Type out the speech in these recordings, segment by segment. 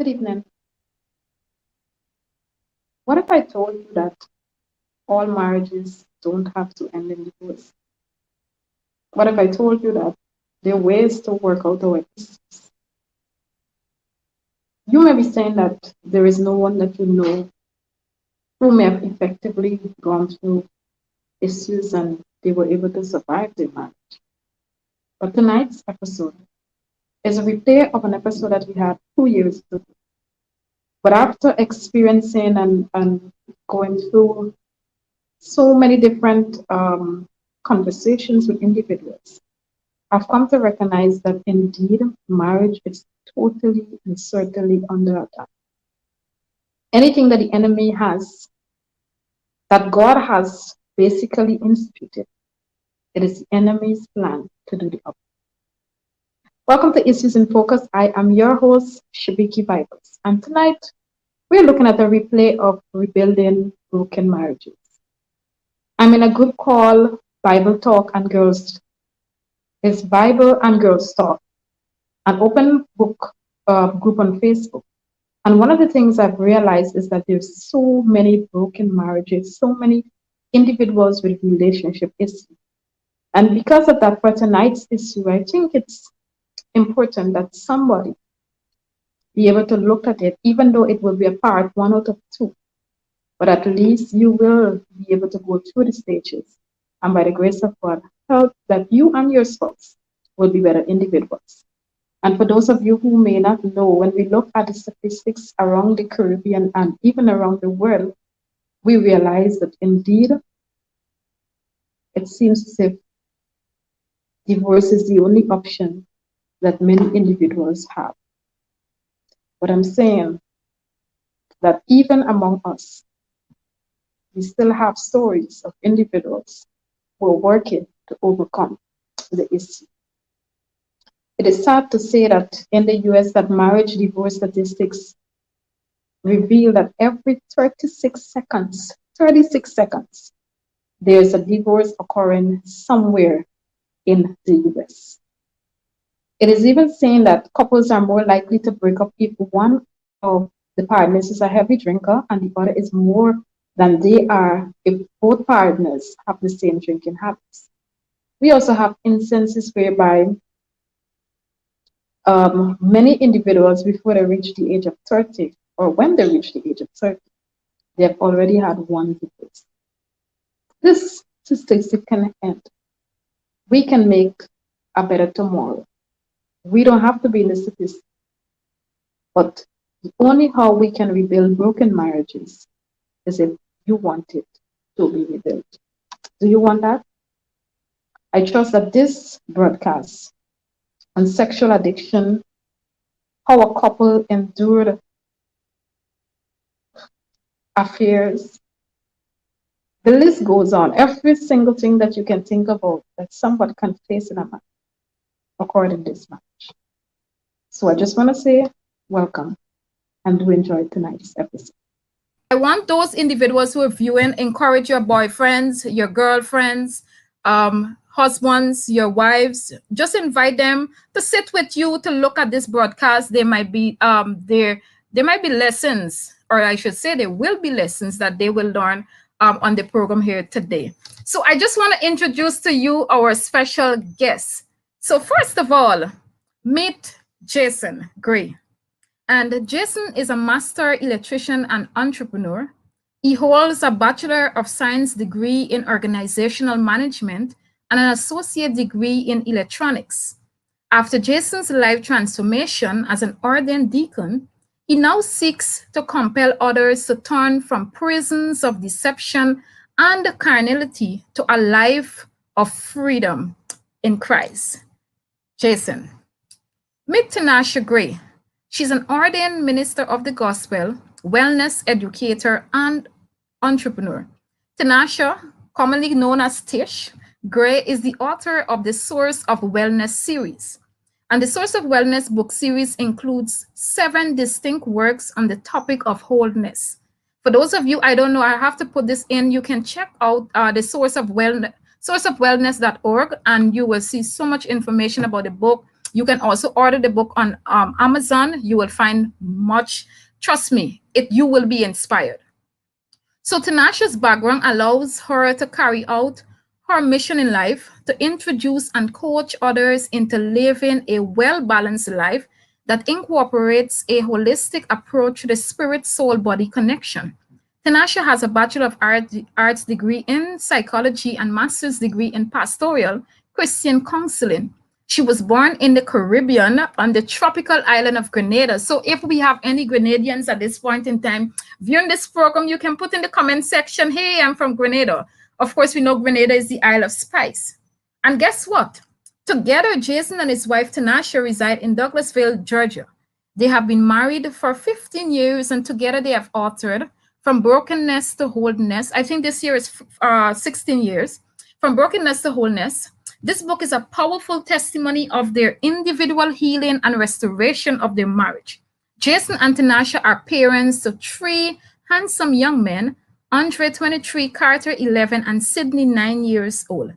Good evening. What if I told you that all marriages don't have to end in divorce? What if I told you that there are ways to work out our issues? You may be saying that there is no one that you know who may have effectively gone through issues and they were able to survive their marriage. But tonight's episode is a replay of an episode that we had 2 years ago. But after experiencing and going through so many different conversations with individuals, I've come to recognize that indeed marriage is totally and certainly under attack. Anything that the enemy has, that God has basically instituted, it is the enemy's plan to do the opposite. Welcome to Issues in Focus. I am your host, Shabiki Bibles, and tonight we're looking at a replay of rebuilding broken marriages. I'm in a group called Bible Talk and Girls. It's Bible and Girls Talk, an open book group on Facebook. And one of the things I've realized is that there's so many broken marriages, so many individuals with relationship issues. And because of that, for tonight's issue, I think it's important that somebody be able to look at it, even though it will be a part one out of two. But at least you will be able to go through the stages. And by the grace of God, help that you and your spouse will be better individuals. And for those of you who may not know, when we look at the statistics around the Caribbean and even around the world, we realize that indeed it seems as if divorce is the only option that many individuals have. But I'm saying that even among us, we still have stories of individuals who are working to overcome the issue. It is sad to say that in the US that marriage divorce statistics reveal that every 36 seconds, there's a divorce occurring somewhere in the US. It is even saying that couples are more likely to break up if one of the partners is a heavy drinker and the other is more than they are if both partners have the same drinking habits. We also have instances whereby many individuals, before they reach the age of 30, or when they reach the age of 30, they have already had one divorce. This statistic can end. We can make a better tomorrow. We don't have to be in the statistics, but the only how we can rebuild broken marriages is if you want it to be rebuilt. Do you want that? I trust that this broadcast on sexual addiction, how a couple endured affairs, the list goes on. Every single thing that you can think about that somebody can face in a marriage, according to this match. So I just want to say welcome and do enjoy tonight's episode. I want those individuals who are viewing, encourage your boyfriends, your girlfriends, husbands, your wives, just invite them to sit with you to look at this broadcast. There might be there might be lessons, or I should say there will be lessons that they will learn on the program here today. So I just want to introduce to you our special guest. So first of all, meet Jason Gray. And Jason is a master electrician and entrepreneur. He holds a Bachelor of Science degree in organizational management and an associate degree in electronics. After Jason's life transformation as an ordained deacon, he now seeks to compel others to turn from prisons of deception and carnality to a life of freedom in Christ. Jason. Meet Tinasha Gray. She's an ordained minister of the gospel, wellness educator, and entrepreneur. Tinasha, commonly known as Tish Gray, is the author of the Source of Wellness series. And the Source of Wellness book series includes 7 distinct works on the topic of wholeness. For those of you, I don't know, I have to put this in. You can check out the Source of Wellness, sourceofwellness.org, and you will see so much information about the book. You can also order the book on Amazon. You will find much, trust me, you will be inspired. So Tanasha's background allows her to carry out her mission in life to introduce and coach others into living a well-balanced life that incorporates a holistic approach to the spirit-soul-body connection. Tanasha has a Bachelor of Arts degree in psychology and master's degree in pastoral Christian counseling. She was born in the Caribbean on the tropical island of Grenada. So if we have any Grenadians at this point in time viewing this program, you can put in the comment section, hey, I'm from Grenada. Of course, we know Grenada is the Isle of Spice. And guess what? Together, Jason and his wife, Tanasha, reside in Douglasville, Georgia. They have been married for 15 years, and together they have authored From Brokenness to Wholeness. I think this year is 16 years. From Brokenness to Wholeness. This book is a powerful testimony of their individual healing and restoration of their marriage. Jason and Tanasha are parents to 3 handsome young men, Andre 23, Carter 11, and Sydney 9 years old.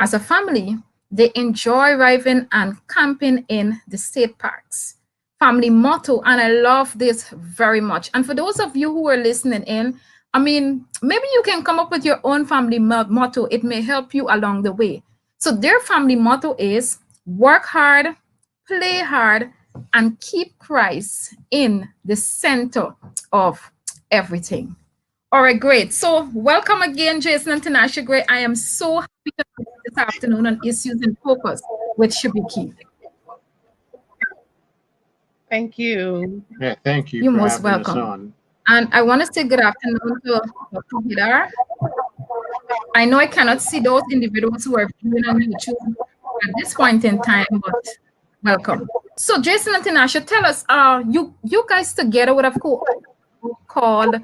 As a family, they enjoy riding and camping in the state parks. Family motto, and I love this very much. And for those of you who are listening in, I mean, maybe you can come up with your own family motto. It may help you along the way. So their family motto is work hard, play hard, and keep Christ in the center of everything. All right, great. So welcome again, Jason and Tanasha. Great. I am so happy to be this afternoon on Issues in Focus with Shibiki. Thank you. Yeah, thank you You're for most having us welcome. on. And I want to say good afternoon to Dr. Hidar. I know I cannot see those individuals who are viewing on YouTube at this point in time, but welcome. So Jason and Tanasha, tell us, you guys together would have called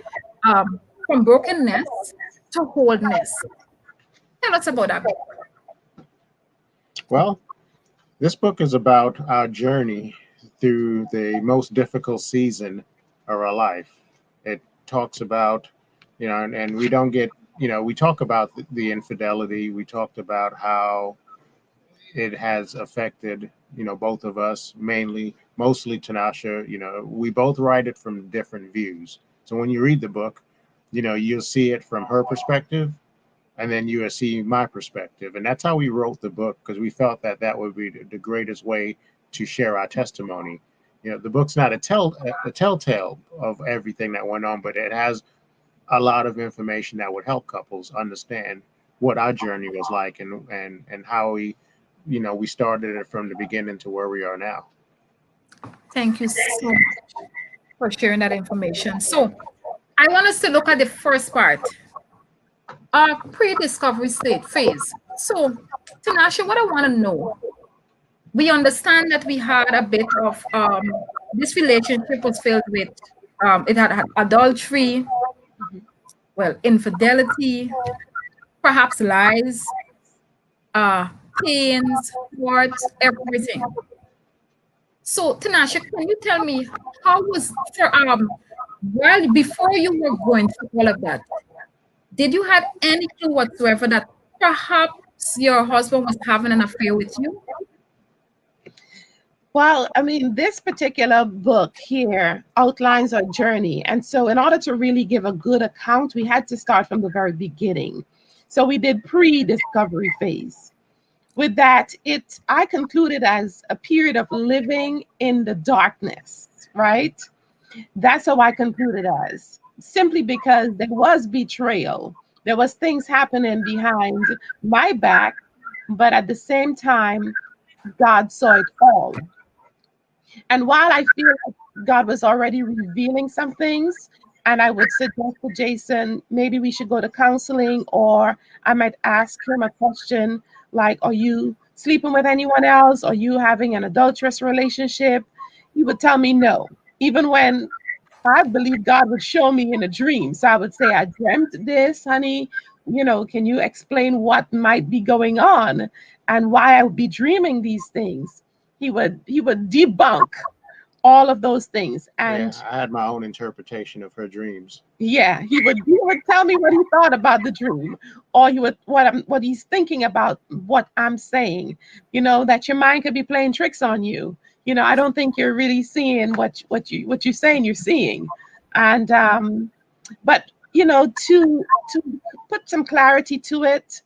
From Brokenness to Wholeness. Tell us about that. Well, this book is about our journey through the most difficult season of our life. It talks about, and we don't get, we talk about the infidelity. We talked about how it has affected, both of us, mostly Tanasha. We both write it from different views. So when you read the book, you'll see it from her perspective, and then you'll see my perspective. And that's how we wrote the book, because we felt that would be the greatest way to share our testimony. The book's not a telltale of everything that went on, but it has a lot of information that would help couples understand what our journey was like, and how we started it from the beginning to where we are now. Thank you so much for sharing that information. So I want us to look at the first part, pre-discovery state phase. So Tanasha, what I want to know, we understand that we had a bit of this relationship was filled with it had adultery, well, infidelity, perhaps lies, pains, words, everything. So Tanasha, can you tell me how was well, before you were going through all of that, did you have any clue whatsoever that perhaps your husband was having an affair with you? Well, I mean, this particular book here outlines our journey. And so in order to really give a good account, we had to start from the very beginning. So we did pre-discovery phase. With that, I concluded as a period of living in the darkness, right? That's how I concluded as, simply because there was betrayal. There was things happening behind my back, but at the same time, God saw it all. And while I feel like God was already revealing some things, and I would suggest to Jason, maybe we should go to counseling, or I might ask him a question like, are you sleeping with anyone else? Are you having an adulterous relationship? He would tell me no, even when I believe God would show me in a dream. So I would say, I dreamt this, honey. Can you explain what might be going on and why I would be dreaming these things? He would debunk all of those things. And Yeah, I had my own interpretation of her dreams. yeah, he would tell me what he thought about the dream, or he would what he's thinking about what I'm saying. That your mind could be playing tricks on you. I don't think you're really seeing what you're saying you're seeing. And but to put some clarity to it,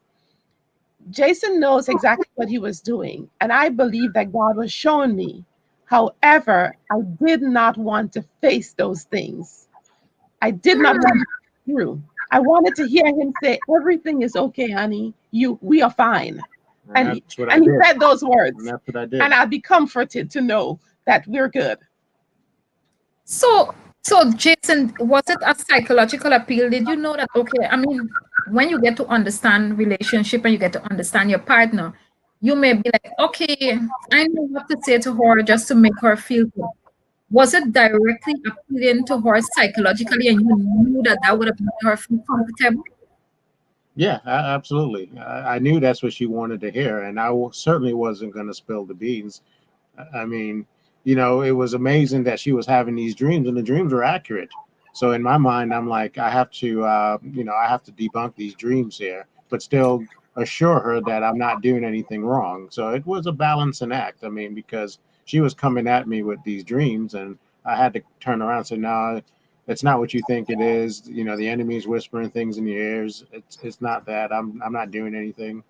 Jason knows exactly what he was doing, and I believe that God was showing me. However, I did not want to face those things. I did not want to go through. I wanted to hear him say, "Everything is okay, honey. We are fine." And And that's what I and he did. said those And words, that's what I did. and I'll be comforted to know that we're good. So Jason, was it a psychological appeal? Did you know that, okay, I mean, when you get to understand relationship and you get to understand your partner, you may be like, okay, I know what to say to her just to make her feel good. Was it directly appealing to her psychologically and you knew that that would have made her feel comfortable? Yeah, absolutely. I knew that's what she wanted to hear, and certainly wasn't going to spill the beans. I mean, it was amazing that she was having these dreams, and the dreams were accurate. So in my mind, I'm like, I have to, I have to debunk these dreams here, but still assure her that I'm not doing anything wrong. So it was a balancing act. I mean, because she was coming at me with these dreams, and I had to turn around and say, no, it's not what you think it is. The enemy's whispering things in your ears. It's not that. I'm not doing anything.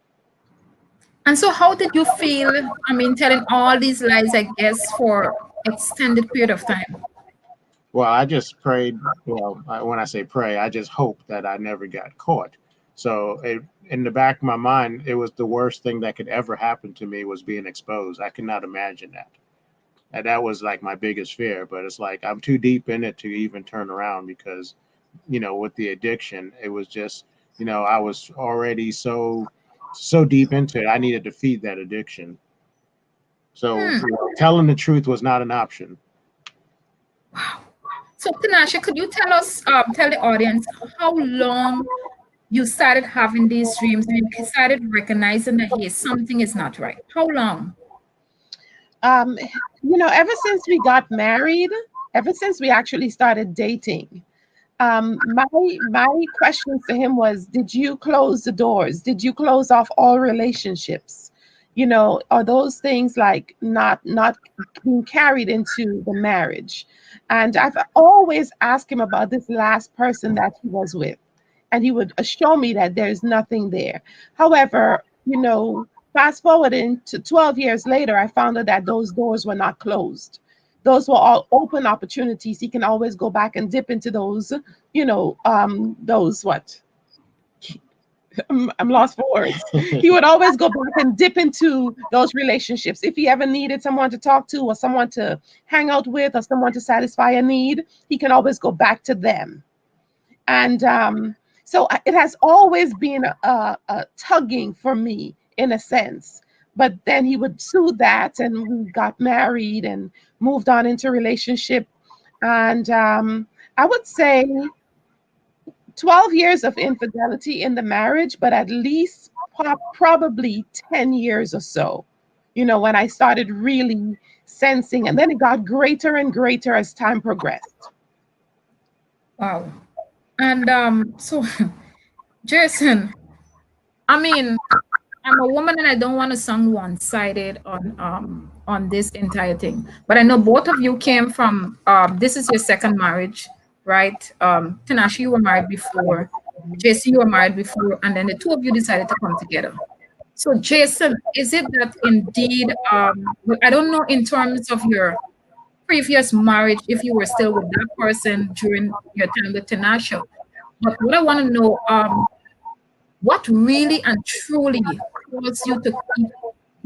And so how did you feel, I mean, telling all these lies, I guess, for extended period of time? Well, I just prayed. Well, when I say pray, I just hope that I never got caught. So in the back of my mind, it was the worst thing that could ever happen to me was being exposed. I could not imagine that. And that was like my biggest fear. But it's like I'm too deep in it to even turn around because, with the addiction, it was just, I was already so deep into it. I needed to feed that addiction. So telling the truth was not an option. Wow. So Tinashe, could you tell us, tell the audience how long you started having these dreams and you started recognizing that, hey, something is not right? How long? Ever since we got married, ever since we actually started dating, my questions to him was, did you close the doors? Did you close off all relationships? Are those things like not being carried into the marriage? And I've always asked him about this last person that he was with, and he would assure me that there's nothing there. However, fast forwarding to 12 years later, I found out that those doors were not closed. Those were all open opportunities. He can always go back and dip into those, those what? I'm lost for words. He would always go back and dip into those relationships. If he ever needed someone to talk to or someone to hang out with or someone to satisfy a need, he can always go back to them. And so it has always been a tugging for me in a sense. But then he would soothe that, and we got married and moved on into relationship. And I would say 12 years of infidelity in the marriage, but at least probably 10 years or so, when I started really sensing, and then it got greater and greater as time progressed. Wow. And so Jason, I mean, I'm a woman and I don't want to sound one-sided on this entire thing. But I know both of you came from this is your second marriage, right? Tinashe, you were married before, JC, you were married before, and then the two of you decided to come together. So Jason, is it that indeed I don't know in terms of your previous marriage if you were still with that person during your time with Tinashe, but what I want to know, what really and truly caused you to keep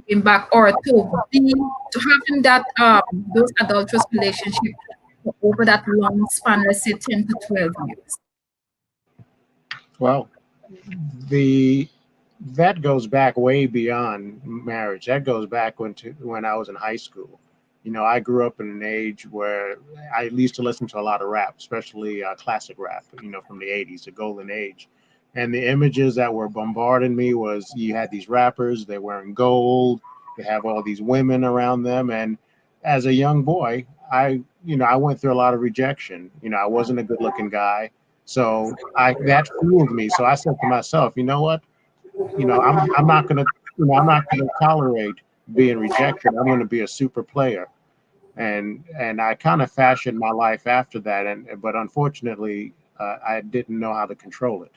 going back or to having that those adulterous relationship for over that long span, let's say 10 to 12 years? Well, that goes back way beyond marriage. That goes back when I was in high school. I grew up in an age where I used to listen to a lot of rap, especially classic rap, from the 80s, the golden age. And the images that were bombarding me was you had these rappers, they're wearing gold, they have all these women around them. And as a young boy, I went through a lot of rejection. I wasn't a good looking guy. So that fueled me. So I said to myself, you know what? I'm not gonna, I'm not gonna tolerate being rejected. I'm gonna be a super player. And I kind of fashioned my life after that. But unfortunately, I didn't know how to control it.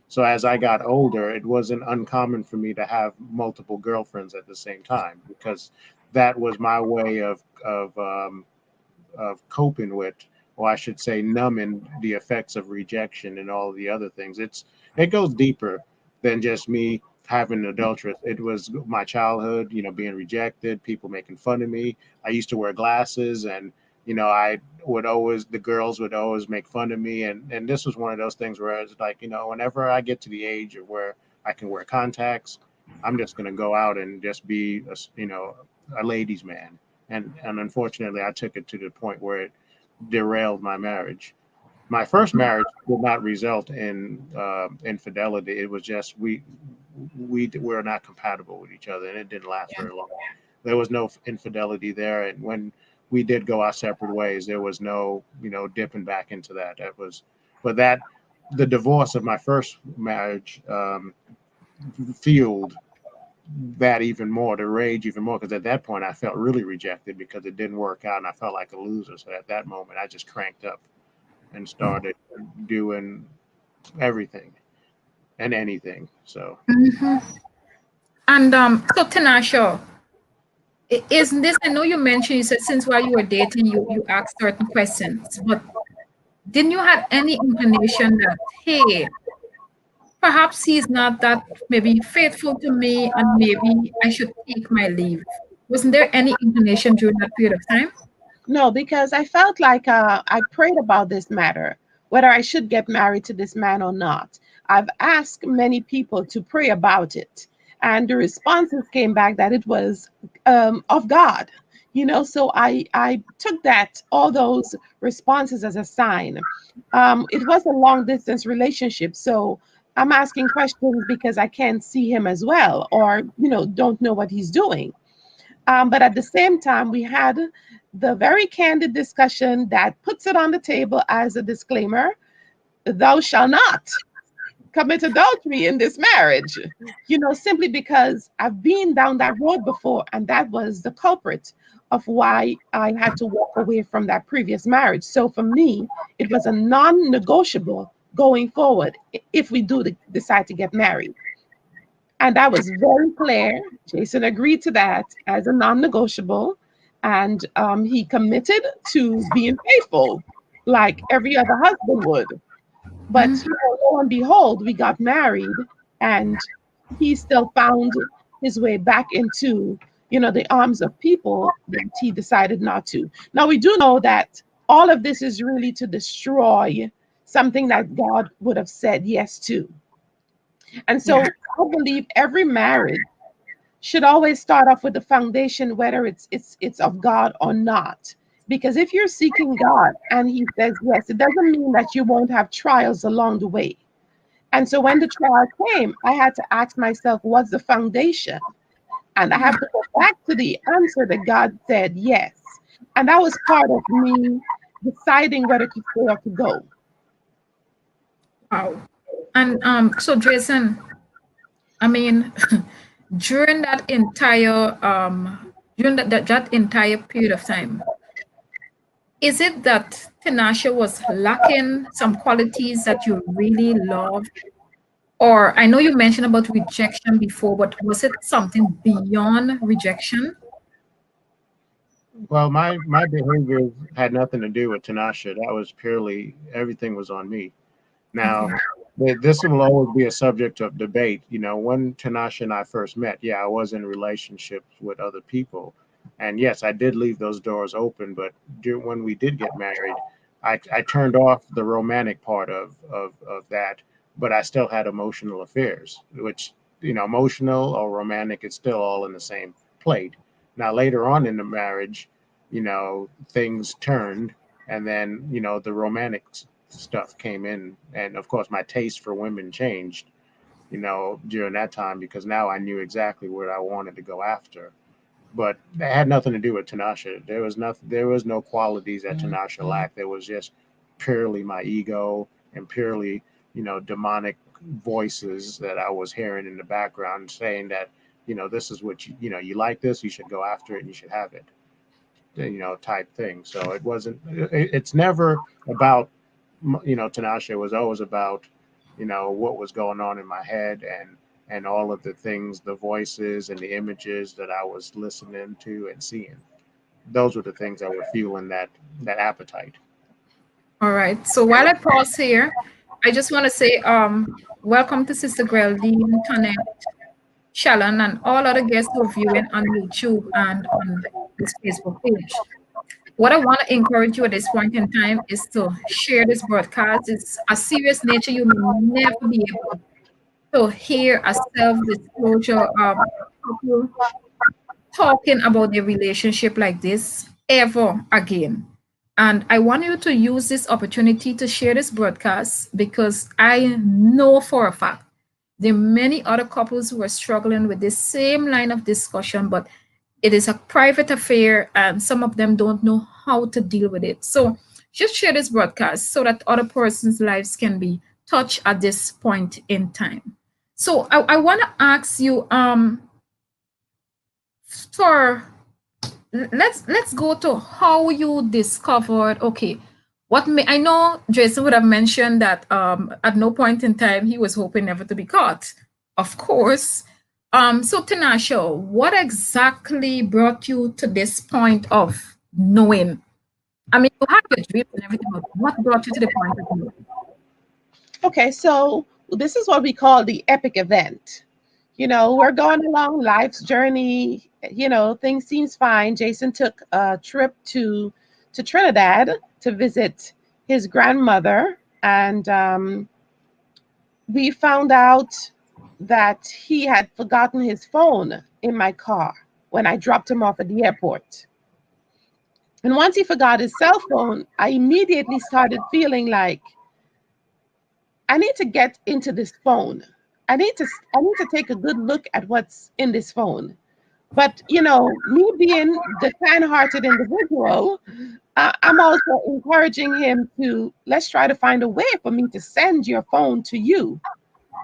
So as I got older, it wasn't uncommon for me to have multiple girlfriends at the same time, because that was my way of coping with, or I should say, numbing the effects of rejection and all the other things. It goes deeper than just me having an adulteress. It was my childhood, being rejected, people making fun of me. I used to wear glasses, and the girls would always make fun of me, and this was one of those things where I was like, whenever I get to the age of where I can wear contacts, I'm just going to go out and just be a ladies' man. And unfortunately, I took it to the point where it derailed my marriage. My first marriage did not result in infidelity. It was just we were not compatible with each other, and it didn't last very long. There was no infidelity there, and when we did go our separate ways, there was no dipping back into that. But the divorce of my first marriage fueled that even more, to rage even more, because at that point I felt really rejected because it didn't work out and I felt like a loser. So at that moment I just cranked up and started doing everything and anything. So Mhm. And so Tinashe, isn't this, I know you mentioned, you said since while you were dating, you asked certain questions, but didn't you have any inclination that, hey, perhaps he's not that maybe faithful to me and maybe I should take my leave? Wasn't there any inclination during that period of time? No, because I felt like I prayed about this matter, whether I should get married to this man or not. I've asked many people to pray about it, and the responses came back that it was of God. So I took all those responses as a sign. It was a long distance relationship, so I'm asking questions because I can't see him as well, or don't know what he's doing. But at the same time, we had the very candid discussion that puts it on the table as a disclaimer: thou shalt not commit adultery in this marriage, simply because I've been down that road before, and that was the culprit of why I had to walk away from that previous marriage. So for me, it was a non negotiable going forward if we do decide to get married. And that was very clear. Jason agreed to that as a non negotiable. And he committed to being faithful like every other husband would. But lo and behold, we got married, and he still found his way back into the arms of people that he decided not to. Now we do know that all of this is really to destroy something that God would have said yes to. And so Yeah. I believe every marriage should always start off with the foundation, whether it's of God or not. Because if you're seeking God and He says yes, it doesn't mean that you won't have trials along the way. And so when the trial came, I had to ask myself, what's the foundation? And I have to go back to the answer that God said yes. And that was part of me deciding whether to stay or to go. Wow. And so Jason, I mean, during that entire that entire period of time, is it that Tinashe was lacking some qualities that you really loved? Or I know you mentioned about rejection before, but was it something beyond rejection? well, my behavior had nothing to do with Tanasha. That was purely, everything was on me. Now, Okay. this will always be a subject of debate. When Tanasha and I first met, yeah, I was in relationships with other people. And yes, I did leave those doors open. But when we did get married, I turned off the romantic part of that, but I still had emotional affairs, which, emotional or romantic, it's still all in the same plate. Now, later on in the marriage, things turned, and then, the romantic stuff came in, and of course my taste for women changed during that time, because now I knew exactly what I wanted to go after. but that had nothing to do with Tanasha. There was nothing. There was no qualities that Tanasha lacked. There was just purely my ego and purely, demonic voices that I was hearing in the background saying that, this is what you like this, you should go after it and you should have it, type thing. So it wasn't. It's never about, Tanasha. It was always about, what was going on in my head and all of the things, the voices and the images that I was listening to and seeing. Those were the things that were fueling that appetite. All right. So while I pause here, I just want to say welcome to Sister Geraldine, Tonette, Shalon, and all other guests who are viewing on YouTube and on this Facebook page. What I want to encourage you at this point in time is to share this broadcast. It's a serious nature. You may never be able to hear a self-disclosure couple talking about their relationship like this ever again. And I want you to use this opportunity to share this broadcast because I know for a fact there are many other couples who are struggling with this same line of discussion, but it is a private affair and some of them don't know how to deal with it. So just share this broadcast so that other person's lives can be touched at this point in time. So I want to ask you, for let's go to how you discovered. Okay, I know Jason would have mentioned that at no point in time he was hoping never to be caught, of course. So Tanasha, what exactly brought you to this point of knowing? I mean, you have your dreams and everything, but what brought you to the point of knowing? Okay, so this is what we call the epic event. We're going along life's journey. Things seems fine. Jason took a trip to Trinidad to visit his grandmother, and we found out that he had forgotten his phone in my car when I dropped him off at the airport. And once he forgot his cell phone, I immediately started feeling like I need to get into this phone. I need to take a good look at what's in this phone. But me being the kind-hearted individual, I'm also encouraging him to let's try to find a way for me to send your phone to you.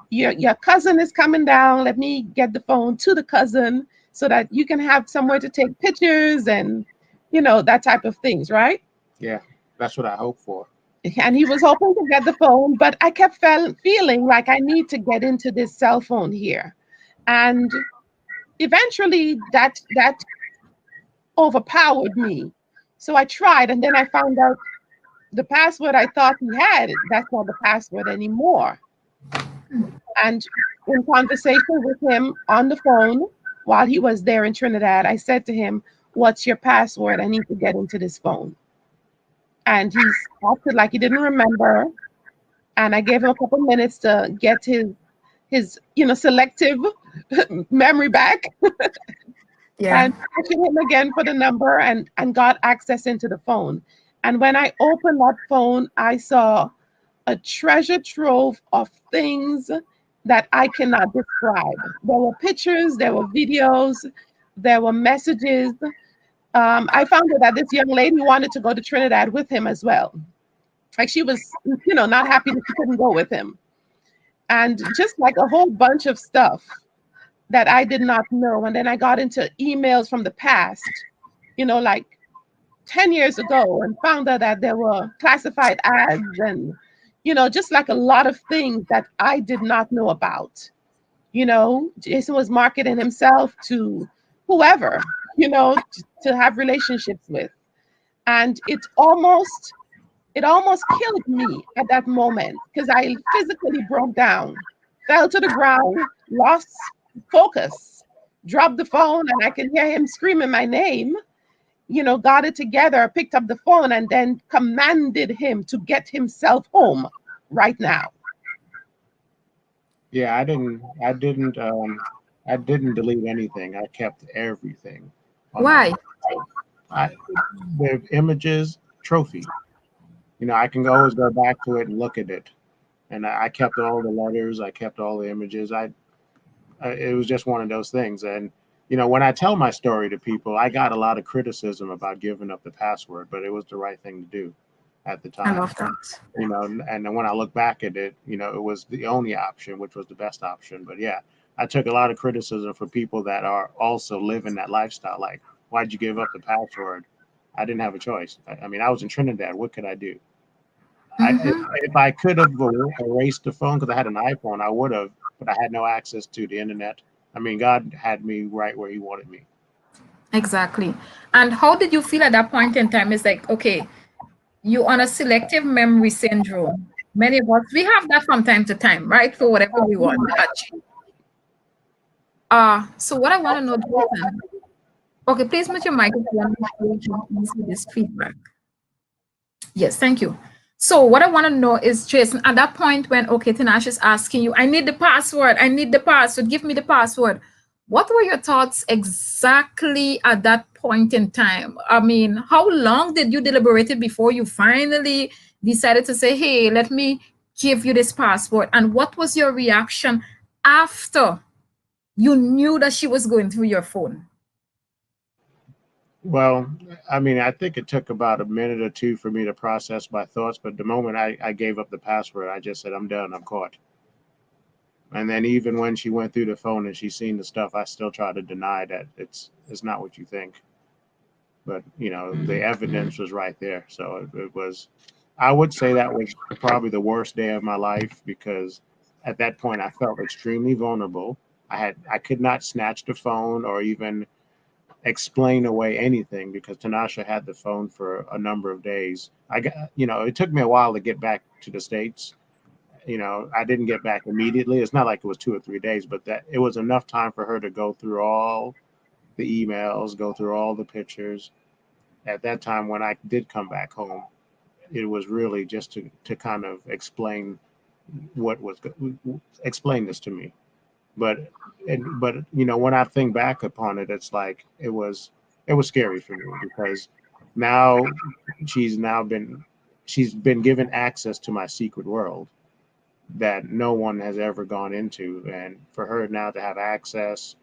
Your cousin is coming down. Let me get the phone to the cousin so that you can have somewhere to take pictures and that type of things, right? Yeah, that's what I hope for. And he was hoping to get the phone, but I kept feeling like I need to get into this cell phone here. And eventually that overpowered me. So I tried, and then I found out the password I thought he had, that's not the password anymore. And in conversation with him on the phone while he was there in Trinidad, I said to him, "What's your password? I need to get into this phone." And he acted like he didn't remember. And I gave him a couple minutes to get his selective memory back. Yeah. And pushing him again for the number and got access into the phone. And when I opened that phone, I saw a treasure trove of things that I cannot describe. There were pictures, there were videos, there were messages. I found out that this young lady wanted to go to Trinidad with him as well. Like she was, not happy that she couldn't go with him. And just like a whole bunch of stuff that I did not know. And then I got into emails from the past, like 10 years ago, and found out that there were classified ads and, just like a lot of things that I did not know about. Jason was marketing himself to whoever, to have relationships with. And it almost killed me at that moment because I physically broke down, fell to the ground, lost focus, dropped the phone, and I could hear him screaming my name. Got it together, picked up the phone, and then commanded him to get himself home right now. Yeah, I didn't delete anything. I kept everything. Why? The images, trophy. I can always go back to it and look at it. And I kept all the letters. I kept all the images. It was just one of those things. And you know, when I tell my story to people, I got a lot of criticism about giving up the password, but it was the right thing to do at the I time. love that. You know, and then when I look back at it, you know, it was the only option, which was the best option. But yeah, I took a lot of criticism for people that are also living that lifestyle. Like, why'd you give up the password? I didn't have a choice. I mean, I was in Trinidad. What could I do? Mm-hmm. If I could have erased the phone because I had an iPhone, I would have, but I had no access to the internet. I mean, God had me right where He wanted me. Exactly. And how did you feel at that point in time? It's like, okay, you on a selective memory syndrome. Many of us, we have that from time to time, right? For whatever we want. So what I want to know, Jason, okay, please mute your mic if you want me to answer this feedback. Yes, thank you. So what I want to know is, Jason, at that point when, okay, Tinashe is asking you, I need the password, give me the password. What were your thoughts exactly at that point in time? I mean, how long did you deliberate before you finally decided to say, hey, let me give you this password? And what was your reaction after you knew that she was going through your phone? Well, I mean, I think it took about a minute or two for me to process my thoughts, but the moment I gave up the password, I just said, I'm done, I'm caught. And then even when she went through the phone and she seen the stuff, I still tried to deny that it's not what you think. But you know, the evidence was right there. So it was, I would say that was probably the worst day of my life because at that point I felt extremely vulnerable. I could not snatch the phone or even explain away anything because Tanasha had the phone for a number of days. I got, you know, it took me a while to get back to the States. You know, I didn't get back immediately. It's not like it was 2 or 3 days, but that it was enough time for her to go through all the emails, go through all the pictures. At that time, when I did come back home, it was really just to kind of explain what was explain this to me. But but you know, when I think back upon it, it's like it was scary for me because now she's now been she's been given access to my secret world that no one has ever gone into, and for her now to have access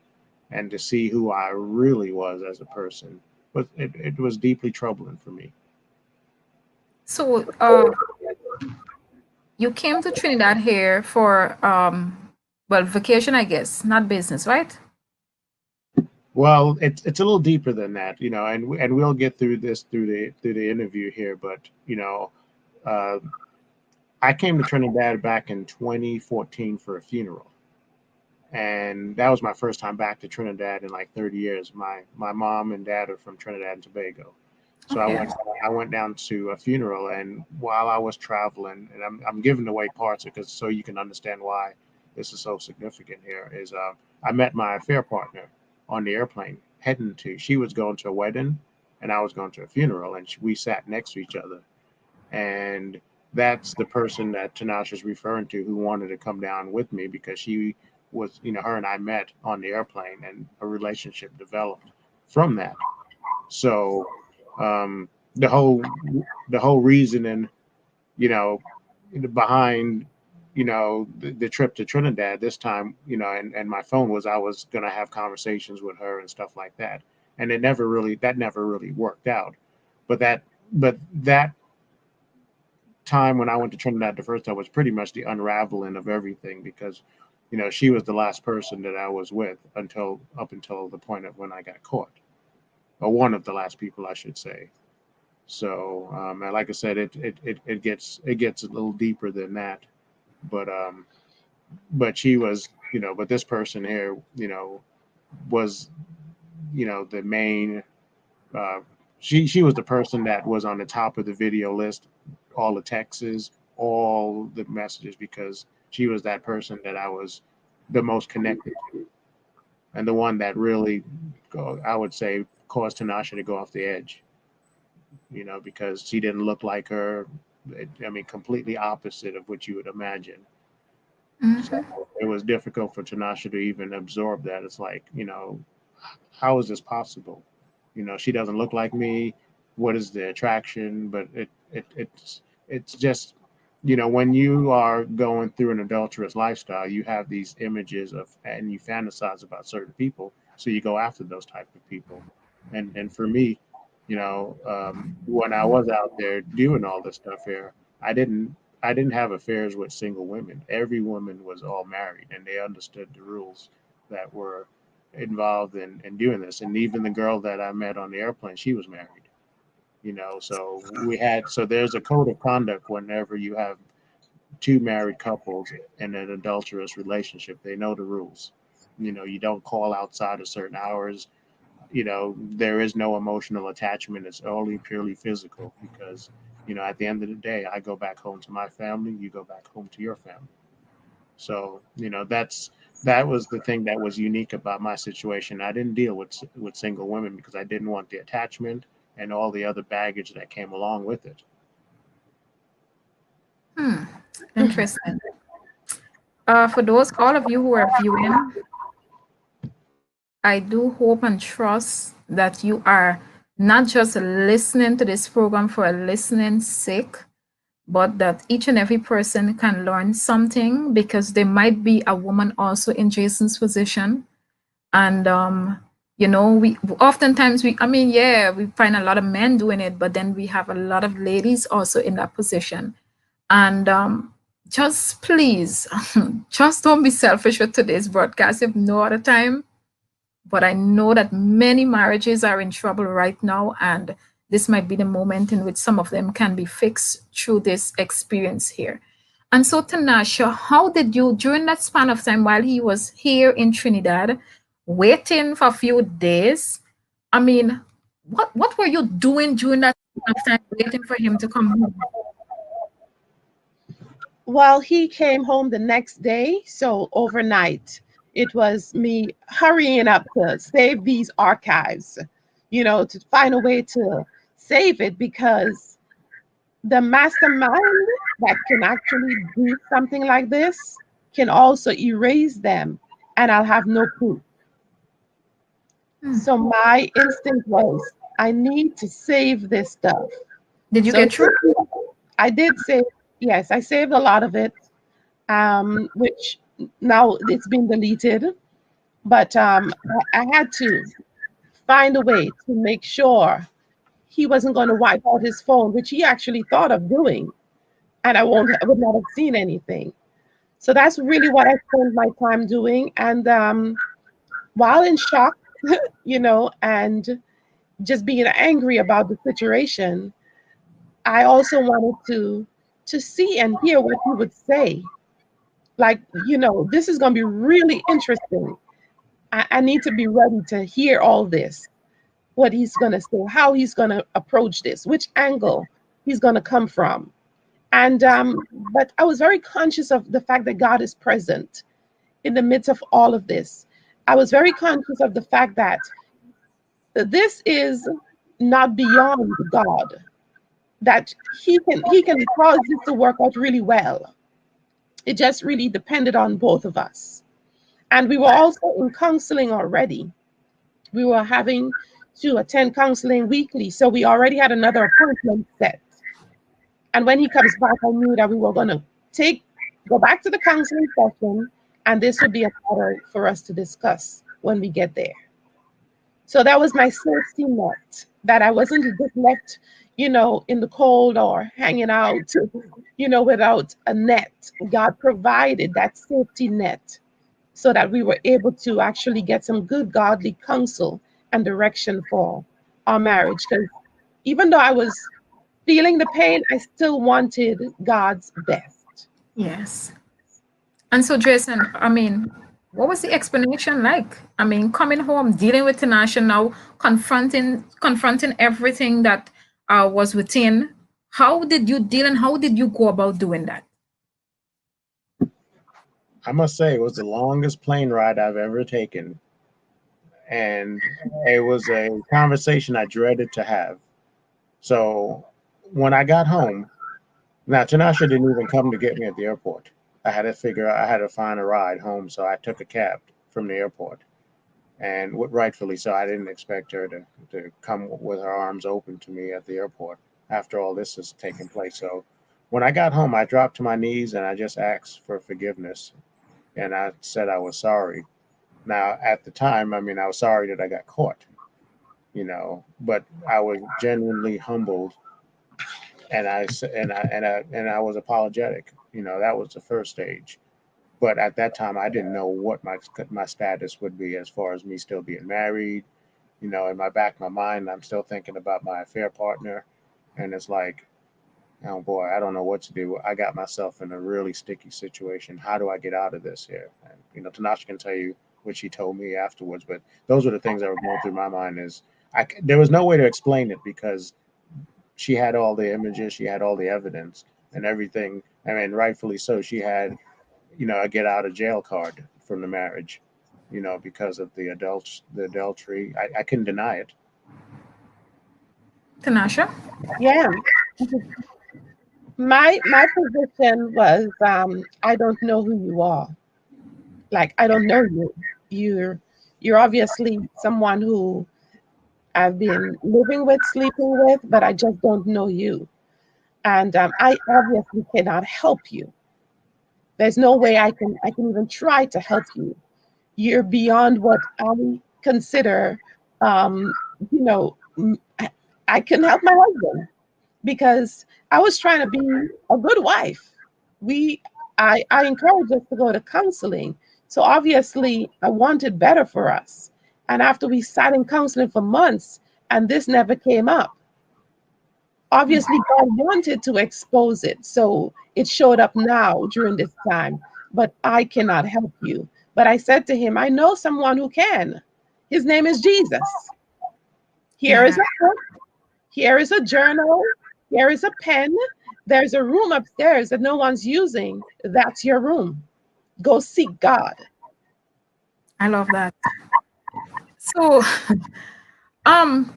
and to see who I really was as a person, but it was deeply troubling for me. So you came to Trinidad here for well, vacation, I guess, not business, right? Well, it's a little deeper than that, you know, and we'll get through this through the interview here, but you know, uh, I came to Trinidad back in 2014 for a funeral, and that was my first time back to Trinidad in like 30 years. My mom and dad are from Trinidad and Tobago, so Okay. I went down to a funeral, and while I was traveling, and I'm giving away parts because so you can understand why this is so significant here. Is I met my affair partner on the airplane heading to. She was going to a wedding, and I was going to a funeral, and we sat next to each other, and that's the person that Tanash is referring to who wanted to come down with me because she was, you know, her and I met on the airplane, and a relationship developed from that. So um, the whole the whole reasoning, you know, behind the trip to Trinidad this time, you know, and my phone was I was gonna have conversations with her and stuff like that, and that never really worked out. But that time when I went to Trinidad the first time was pretty much the unraveling of everything because, you know, she was the last person that I was with until up until the point of when I got caught, or one of the last people, I should say. So, and like I said, it gets a little deeper than that, but she was, you know, but this person here, you know, was, you know, the main. Uh, she was the person that was on the top of the video list, all the texts, all the messages, because she was that person that I was the most connected to, and the one that really, I would say, caused Tanasha to go off the edge. You know, because she didn't look like her. I mean, completely opposite of what you would imagine. So Hmm. it was difficult for Tanasha to even absorb that. It's like, you know, how is this possible? You know, she doesn't look like me. What is the attraction? But it's just, you know, when you are going through an adulterous lifestyle, you have these images of and you fantasize about certain people, So you go after those type of people. And for me, when I was out there doing all this stuff here, I didn't I didn't have affairs with single women. Every woman was all married, and they understood the rules that were involved in doing this. And even the girl that I met on the airplane, she was married. So there's a code of conduct whenever you have two married couples in an adulterous relationship. They know the rules. You don't call outside of certain hours. There is no emotional attachment. It's only purely physical because, at the end of the day, I go back home to my family, you go back home to your family. So, that was the thing that was unique about my situation. I didn't deal with single women because I didn't want the attachment and all the other baggage that came along with it. Interesting. For those, all of you who are viewing, I do hope and trust that you are not just listening to this program for a listening sake, but that each and every person can learn something because there might be a woman also in Jason's position. And, we oftentimes, yeah, we find a lot of men doing it, but then we have a lot of ladies also in that position. And just please, just don't be selfish with today's broadcast if no other time. But I know that many marriages are in trouble right now, and this might be the moment in which some of them can be fixed through this experience here. And so, Tanasha, how did you, during that span of time while he was here in Trinidad, waiting for a few days? I mean, what were you doing during that span of time waiting for him to come home? Well, he came home the next day, so overnight, it was me hurrying up to save these archives, to find a way to save it because the mastermind that can actually do something like this can also erase them, and I'll have no proof. So my instinct was, I need to save this stuff. Did you So get through? I did save, yes, I saved a lot of it, which now it's been deleted. But I had to find a way to make sure he wasn't going to wipe out his phone, which he actually thought of doing, and I would not have seen anything. So that's really what I spent my time doing. And while in shock, and just being angry about the situation, I also wanted to see and hear what he would say. Like, this is going to be really interesting. I need to be ready to hear all this, what he's going to say, how he's going to approach this, which angle he's going to come from. And but I was very conscious of the fact that God is present in the midst of all of this. I was very conscious of the fact that this is not beyond God, that he can cause this to work out really well. It just really depended on both of us. And we were also in counseling already. We were having to attend counseling weekly. So we already had another appointment set. And when he comes back, I knew that we were going to go back to the counseling session, and this would be a matter for us to discuss when we get there. So that was my safety net, that I wasn't just left, in the cold or hanging out, without a net. God provided that safety net so that we were able to actually get some good godly counsel and direction for our marriage. Because even though I was feeling the pain, I still wanted God's best. Yes. And so, Jason, what was the explanation like? Coming home, dealing with Tanasha now, confronting everything that was within. How did you deal and how did you go about doing that? I must say, it was the longest plane ride I've ever taken. And it was a conversation I dreaded to have. So when I got home, now Tanasha didn't even come to get me at the airport. I had to find a ride home. So I took a cab from the airport. And rightfully so, I didn't expect her to come with her arms open to me at the airport after all this has taken place. So when I got home, I dropped to my knees and I just asked for forgiveness. And I said I was sorry. Now, at the time, I mean, I was sorry that I got caught, but I was genuinely humbled, and I was apologetic. That was the first stage. But at that time, I didn't know what my status would be as far as me still being married. In my back of my mind, I'm still thinking about my affair partner, and it's like, oh boy, I don't know what to do. I got myself in a really sticky situation. How do I get out of this here? And Tanasha can tell you what she told me afterwards, but those were the things that were going through my mind. There was no way to explain it because she had all the images, she had all the evidence and everything. I mean, rightfully so. She had, a get out of jail card from the marriage, because of the adultery. I couldn't deny it. Tanasha? Yeah. My position was I don't know who you are. Like, I don't know you. You're obviously someone who I've been living with, sleeping with, but I just don't know you. And I obviously cannot help you. There's no way I can even try to help you. You're beyond what I consider, um, you know, I couldn't help my husband because I was trying to be a good wife. I encouraged us to go to counseling. So obviously I wanted better for us. And after we sat in counseling for months and this never came up, obviously God wanted to expose it. So it showed up now during this time, but I cannot help you. But I said to him, I know someone who can. His name is Jesus. Here is Yeah. a book. Here is a journal. Here is a pen. There's a room upstairs that no one's using. That's your room. Go seek God. I love that. So, um,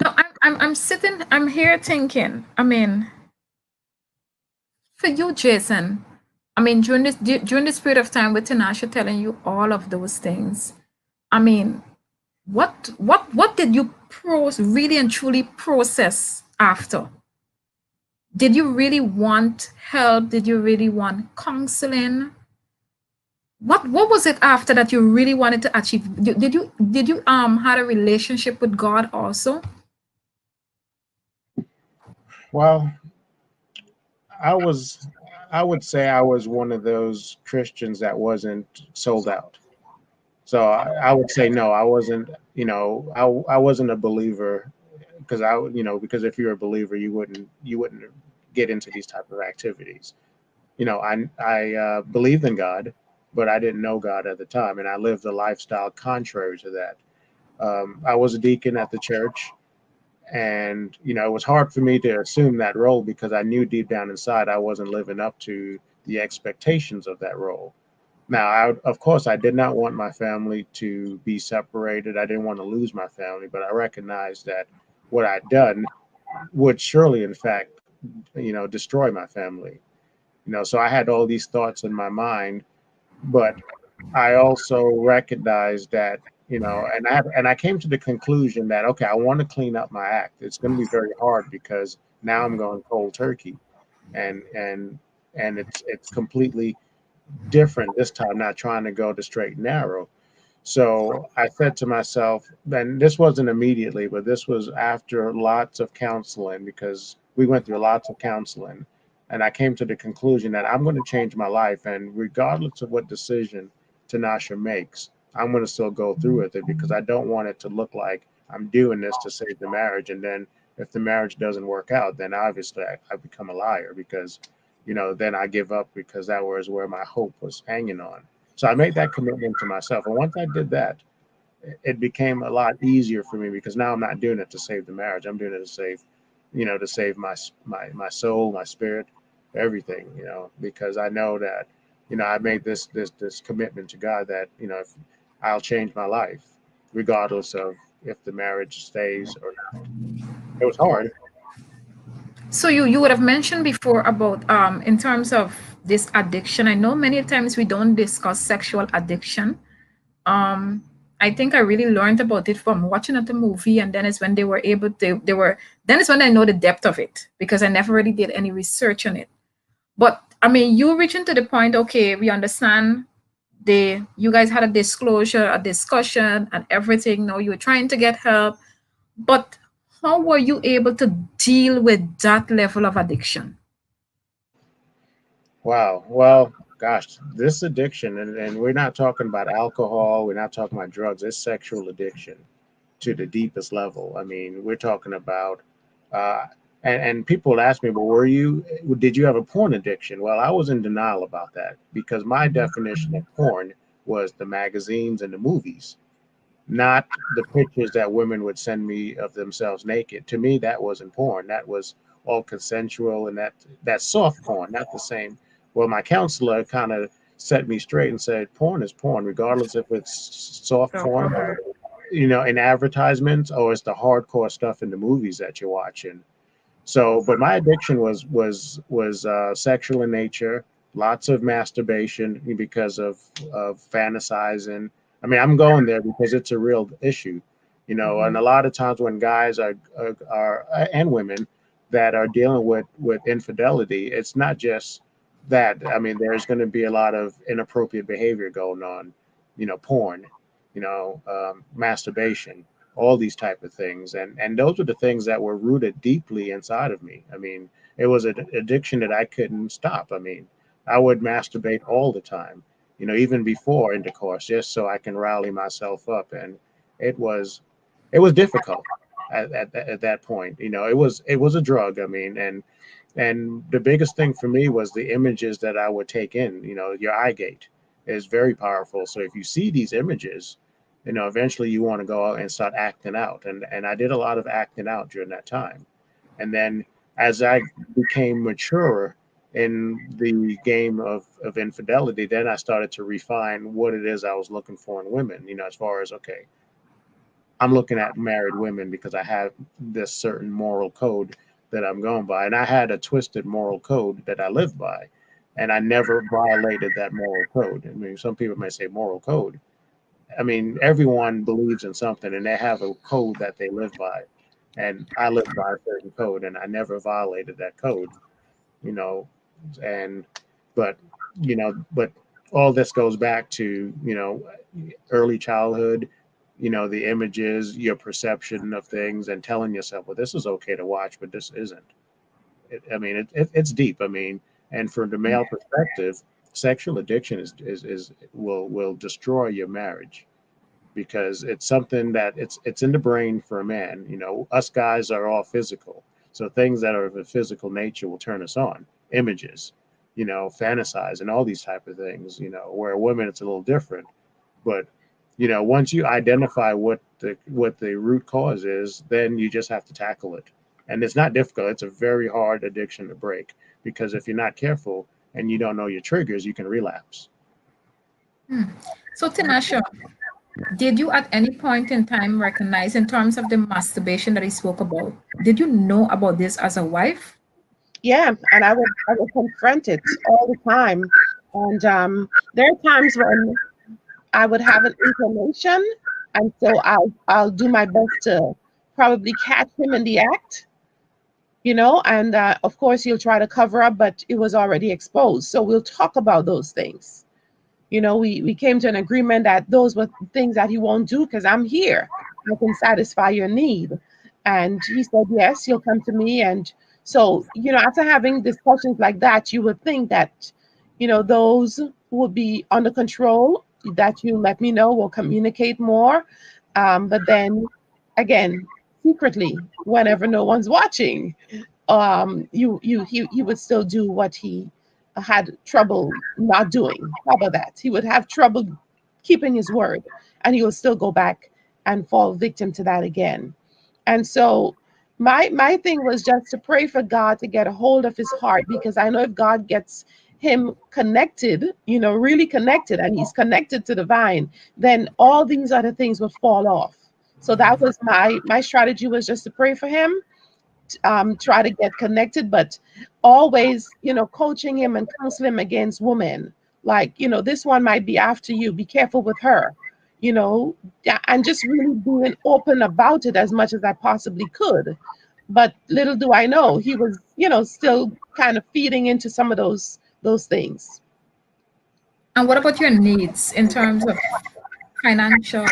no, I'm sitting, I'm here thinking, I mean, for you, Jason, I mean, during this period of time with Tanasha telling you all of those things, I mean, what did you really and truly process after? Did you really want help? Did you really want counseling? What was it after that you really wanted to achieve? Did you had a relationship with God also? Well, I was, I would say I was one of those Christians that wasn't sold out. So I would say no, I wasn't. I wasn't a believer because because if you're a believer, you wouldn't get into these type of activities. I believed in God, but I didn't know God at the time, and I lived a lifestyle contrary to that. I was a deacon at the church, and it was hard for me to assume that role because I knew deep down inside I wasn't living up to the expectations of that role. Now, of course, I did not want my family to be separated. I didn't want to lose my family, but I recognized that what I'd done would surely, in fact, destroy my family. So I had all these thoughts in my mind, but I also recognized that, and I came to the conclusion that, okay, I want to clean up my act. It's going to be very hard because now I'm going cold turkey, and and and it's completely different this time, not trying to go the straight and narrow. So I said to myself, and this wasn't immediately, but this was after lots of counseling because we went through lots of counseling. And I came to the conclusion that I'm going to change my life. And regardless of what decision Tanasha makes, I'm going to still go through with it because I don't want it to look like I'm doing this to save the marriage. And then if the marriage doesn't work out, then obviously I become a liar because, then I give up because that was where my hope was hanging on. So I made that commitment to myself. And once I did that, it became a lot easier for me because now I'm not doing it to save the marriage. I'm doing it to save, to save my soul, my spirit, everything, because I know that, I made this commitment to God that, if I'll change my life, regardless of if the marriage stays or not. It was hard. So you would have mentioned before about in terms of this addiction. I know many times we don't discuss sexual addiction. Um, I think I really learned about it from watching at the movie, and then it's when they were able to they were then it's when I know the depth of it because I never really did any research on it. But I mean, you reaching to the point, okay, we understand you guys had a disclosure, a discussion, and everything. Now you're trying to get help, but how were you able to deal with that level of addiction? Wow. Well, gosh, this addiction, and we're not talking about alcohol, we're not talking about drugs, it's sexual addiction to the deepest level. I mean, we're talking about, uh, and people ask me, well, did you have a porn addiction? Well, I was in denial about that because my definition of porn was the magazines and the movies, not the pictures that women would send me of themselves naked. To me, that wasn't porn. That was all consensual, and that's soft porn, not the same. Well, my counselor kind of set me straight and said, porn is porn, regardless if it's soft porn, in advertisements, or it's the hardcore stuff in the movies that you're watching. So, but my addiction was sexual in nature, lots of masturbation because of fantasizing. I mean, I'm going there because it's a real issue, and a lot of times when guys are and women that are dealing with infidelity, it's not just that. I mean, there's going to be a lot of inappropriate behavior going on, porn, masturbation, all these type of things, and those were the things that were rooted deeply inside of me. I mean, it was an addiction that I couldn't stop. I mean, I would masturbate all the time, even before intercourse, just so I can rally myself up. And it was it was difficult at that point. It was a drug. I mean, and the biggest thing for me was the images that I would take in. Your eye gate is very powerful. So if you see these images, eventually you want to go out and start acting out. And I did a lot of acting out during that time. And then as I became mature in the game of infidelity, then I started to refine what it is I was looking for in women, as far as, okay, I'm looking at married women because I have this certain moral code that I'm going by. And I had a twisted moral code that I lived by. And I never violated that moral code. I mean, some people may say moral code. I mean, everyone believes in something and they have a code that they live by. And I live by a certain code and I never violated that code, you know, and but but all this goes back to, early childhood, the images, your perception of things, and telling yourself, well, this is okay to watch, but this isn't. I mean, it's deep. I mean, and from the male perspective, sexual addiction will destroy your marriage because it's something that it's in the brain for a man. Us guys are all physical, so things that are of a physical nature will turn us on. Images, fantasize, and all these type of things. Where women it's a little different, but once you identify what the root cause is, then you just have to tackle it. And it's not difficult. It's a very hard addiction to break because if you're not careful and you don't know your triggers, you can relapse. So, Tinasha, did you at any point in time recognize, in terms of the masturbation that he spoke about, did you know about this as a wife? Yeah, and I would confront it all the time. And there are times when I would have an inclination, and so I'll do my best to probably catch him in the act, and of course he'll try to cover up, but it was already exposed. So we'll talk about those things. We came to an agreement that those were things that he won't do because I'm here. I can satisfy your need. And he said, yes, he'll come to me. And so, after having discussions like that, you would think that, those would be under control, that you let me know, we'll communicate more. But then again, secretly, whenever no one's watching, he would still do what he had trouble not doing. How about that? He would have trouble keeping his word, and he would still go back and fall victim to that again. And so my thing was just to pray for God to get a hold of his heart, because I know if God gets him connected, really connected, and he's connected to the vine, then all these other things will fall off. So that was my strategy, was just to pray for him, try to get connected, but always, coaching him and counseling him against women. Like, this one might be after you. Be careful with her, yeah, and just really being open about it as much as I possibly could. But little do I know, he was, still kind of feeding into some of those things. And what about your needs in terms of financial,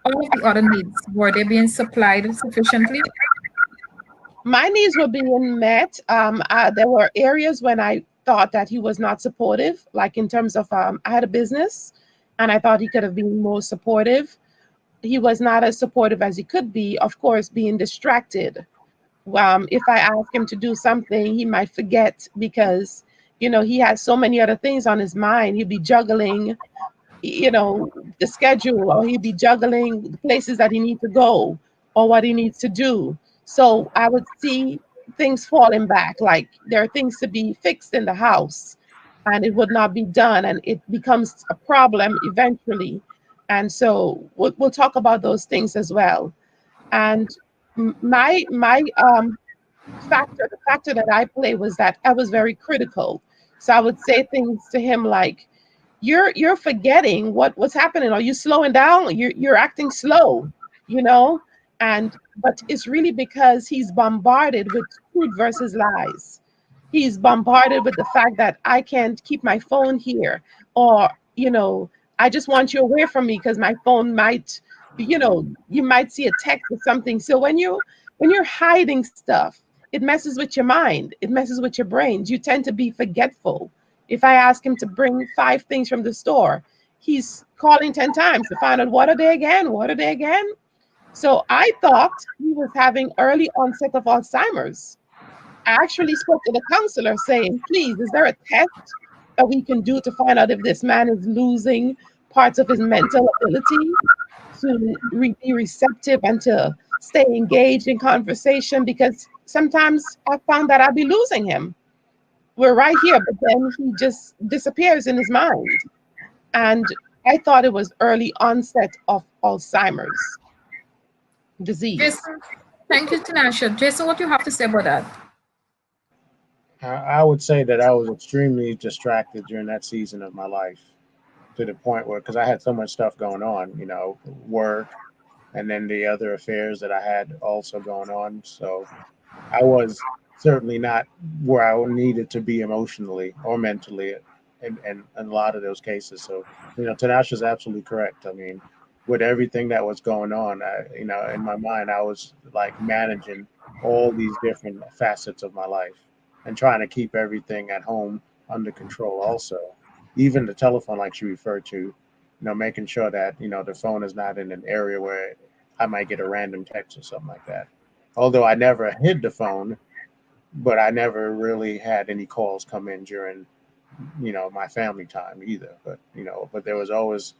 all of the other needs? Were they being supplied sufficiently? My needs were being met. There were areas when I thought that he was not supportive, like in terms of I had a business, and I thought he could have been more supportive. He was not as supportive as he could be. Of course, being distracted. If I ask him to do something, he might forget because he has so many other things on his mind. He'd be juggling, the schedule, or he'd be juggling the places that he needs to go or what he needs to do. So I would see things falling back, like there are things to be fixed in the house and it would not be done, and it becomes a problem eventually. And so we'll talk about those things as well. And my the factor that I play was that I was very critical. So I would say things to him like, you're forgetting what's happening. Are you slowing down? You're acting slow, you know? And but it's really because he's bombarded with truth versus lies. He's bombarded with the fact that I can't keep my phone here, or I just want you away from me because my phone might, you might see a text or something. So when you're hiding stuff, it messes with your mind, it messes with your brains. You tend to be forgetful. If I ask him to bring 5 things from the store, he's calling 10 times to find out what are they again? What are they again? So I thought he was having early onset of Alzheimer's. I actually spoke to the counselor saying, please, is there a test that we can do to find out if this man is losing parts of his mental ability to be receptive and to stay engaged in conversation? Because sometimes I found that I'd be losing him. We're right here, but then he just disappears in his mind. And I thought it was early onset of Alzheimer's disease. Jason, thank you, Tinashe. Jason, what do you have to say about that? I would say that I was extremely distracted during that season of my life, to the point where, because I had so much stuff going on, work, and then the other affairs that I had also going on. So I was certainly not where I needed to be emotionally or mentally in a lot of those cases. So, Tanash is absolutely correct. I mean, with everything that was going on, in my mind, I was like managing all these different facets of my life and trying to keep everything at home under control also. Even the telephone, like you referred to, making sure that, the phone is not in an area where I might get a random text or something like that. Although I never hid the phone, but I never really had any calls come in during, my family time either. But there was always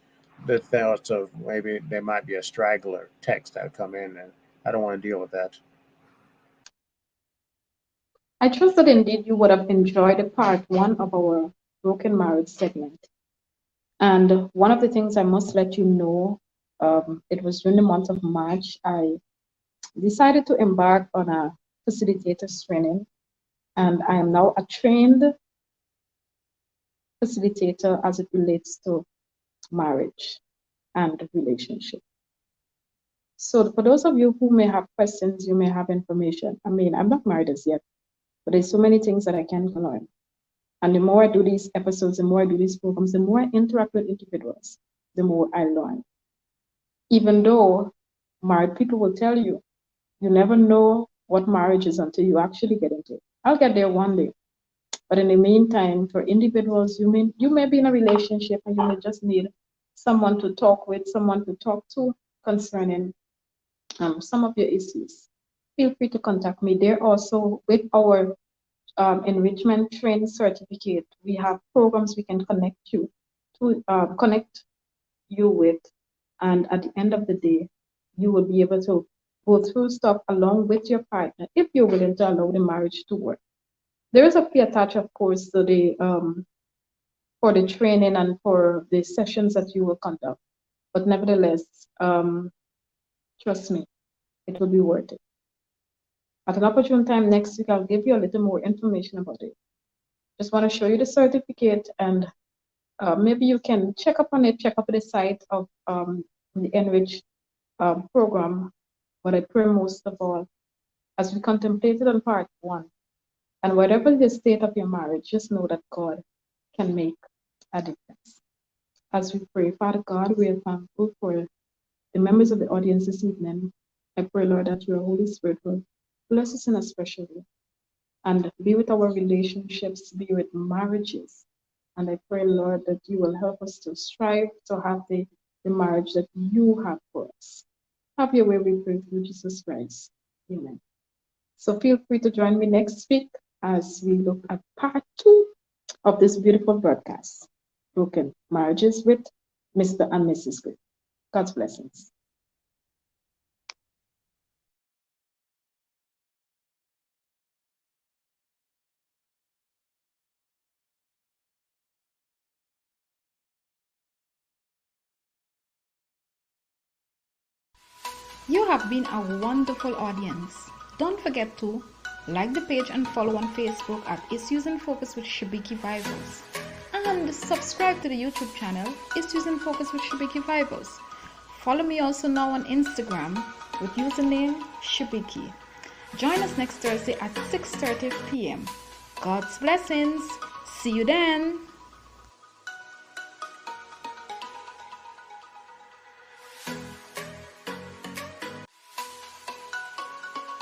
the thoughts of maybe there might be a straggler text that come in, and I don't want to deal with that. I trust that indeed you would have enjoyed the part one of our broken marriage segment. And one of the things I must let you know, it was during the month of March, I decided to embark on a facilitator's training, and I am now a trained facilitator as it relates to marriage and relationship. So for those of you who may have questions, you may have information. I mean, I'm not married as yet, but there's so many things that I can learn. And the more I do these episodes, the more I do these programs, the more I interact with individuals, the more I learn. Even though married people will tell you, you never know what marriage is until you actually get into it. I'll get there one day. But in the meantime, for individuals, you may be in a relationship and you may just need someone to talk with, someone to talk to concerning some of your issues. Feel free to contact me. There also, with our enrichment training certificate, we have programs we can connect you with, and at the end of the day, you will be able to go through stuff along with your partner if you're willing to allow the marriage to work. There is a fee attached, of course, to the for the training and for the sessions that you will conduct. But nevertheless, trust me, it will be worth it. At an opportune time next week, I'll give you a little more information about it. Just want to show you the certificate, and maybe you can check up on it, check up the site of the Enrich program. But I pray most of all, as we contemplated on part one, and whatever the state of your marriage, just know that God can make addictions. As we pray, Father God, we are thankful for the members of the audience this evening. I pray, Lord, that your Holy Spirit will bless us in a special way and be with our relationships, be with marriages. And I pray, Lord, that you will help us to strive to have the marriage that you have for us. Have your way, we pray through Jesus Christ. Amen. So feel free to join me next week as we look at part 2 of this beautiful broadcast, Broken Marriages with Mr. and Mrs. Good. God's blessings. You have been a wonderful audience. Don't forget to like the page and follow on Facebook at Issues in Focus with Shibiki Vibers. And subscribe to the YouTube channel, Issues in Focus with Shibiki Vibers. Follow me also now on Instagram with username Shibiki. Join us next Thursday at 6:30 p.m. God's blessings. See you then.